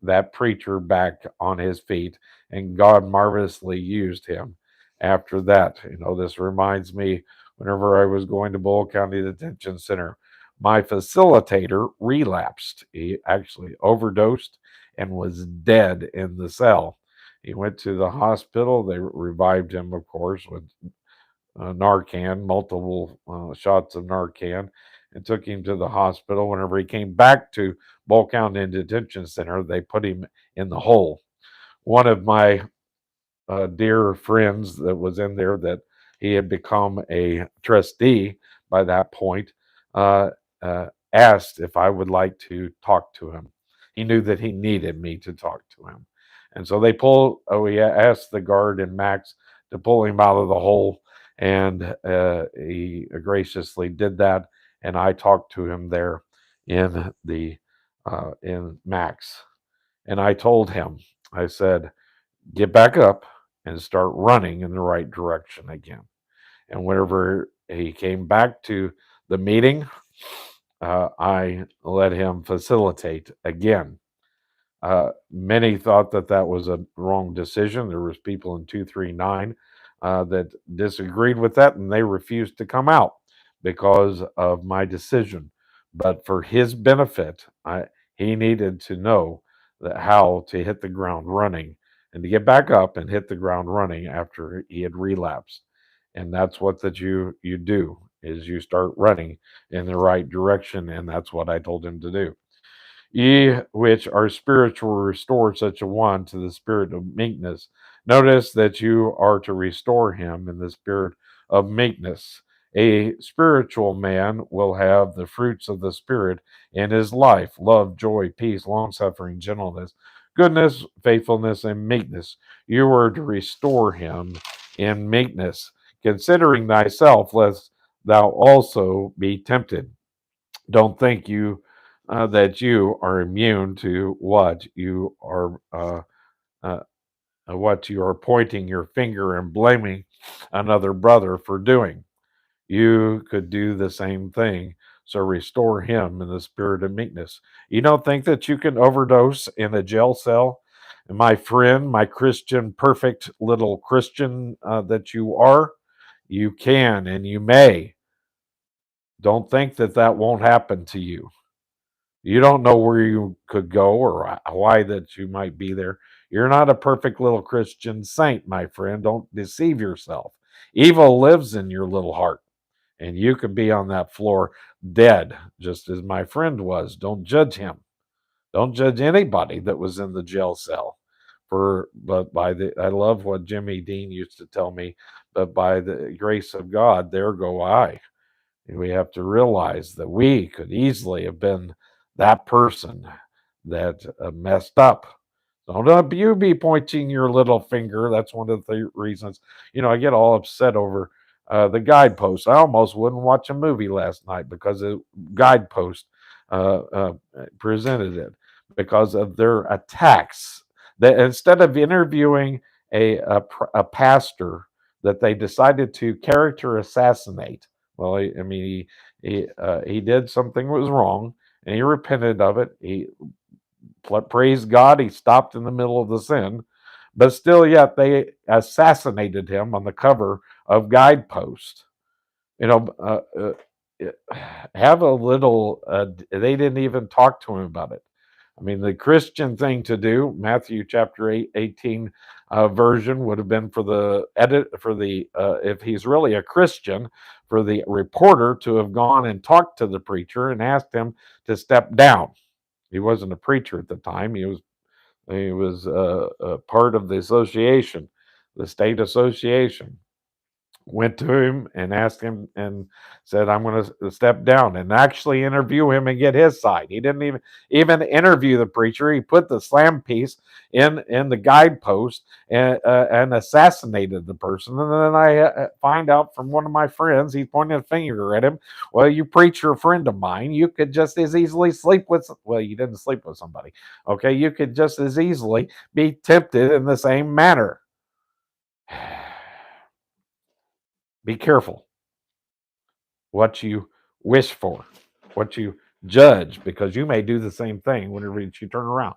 that preacher back on his feet, and God marvelously used him after that. This reminds me whenever I was going to Bull County Detention Center, my facilitator relapsed. He actually overdosed and was dead in the cell. He went to the hospital. They revived him, of course, with Narcan, multiple shots of Narcan, and took him to the hospital. Whenever he came back to Bull County Detention Center, they put him in the hole. One of my dear friends that was in there, that he had become a trustee by that point, uh, asked if I would like to talk to him. He knew that he needed me to talk to him. And so we asked the guard and Max to pull him out of the hole. And he graciously did that. And I talked to him there in Max. And I told him, I said, get back up and start running in the right direction again. And whenever he came back to the meeting, I let him facilitate again. Many thought that that was a wrong decision. There was people in 239 that disagreed with that, and they refused to come out because of my decision. But for his benefit, he needed to know how to hit the ground running and to get back up and hit the ground running after he had relapsed. And that's what that you do, is you start running in the right direction, and that's what I told him to do. Ye which are spiritual, restore such a one to the spirit of meekness. Notice that you are to restore him in the spirit of meekness. A spiritual man will have the fruits of the Spirit in his life: love, joy, peace, long suffering, gentleness, goodness, faithfulness, and meekness. You are to restore him in meekness, considering thyself, lest thou also be tempted. Don't think that you are immune to uh, what you are pointing your finger and blaming another brother for doing. You could do the same thing. So restore him in the spirit of meekness. You don't think that you can overdose in a jail cell? My friend, my Christian, perfect little Christian that you are, you can and you may. Don't think that that won't happen to you. You don't know where you could go or why that you might be there. You're not a perfect little Christian saint, my friend. Don't deceive yourself. Evil lives in your little heart, and you could be on that floor dead, just as my friend was. Don't judge him. Don't judge anybody that was in the jail cell. I love what Jimmy Dean used to tell me, but by the grace of God, there go I. We have to realize that we could easily have been that person that messed up. Don't you be pointing your little finger. That's one of the reasons. I get all upset over the guideposts. I almost wouldn't watch a movie last night because a guidepost presented it because of their attacks. That instead of interviewing a pastor, that they decided to character assassinate. Well, I mean, he did something that was wrong, and he repented of it. He praised God. He stopped in the middle of the sin, but still, yet they assassinated him on the cover of Guidepost. You know, have a little. They didn't even talk to him about it. I mean, the Christian thing to do, Matthew chapter 18 version, would have been for the if he's really a Christian, for the reporter to have gone and talked to the preacher and asked him to step down. He wasn't a preacher at the time. He was a part of the association, the state association. Went to him and asked him and said, I'm going to step down, and actually interview him and get his side. He didn't even interview the preacher. He put the slam piece in the guidepost and assassinated the person. And then I find out from one of my friends, he pointed a finger at him. Well, you preacher friend of mine, you could just as easily sleep with, well, you didn't sleep with somebody. Okay, you could just as easily be tempted in the same manner. Be careful what you wish for, what you judge, because you may do the same thing whenever you turn around.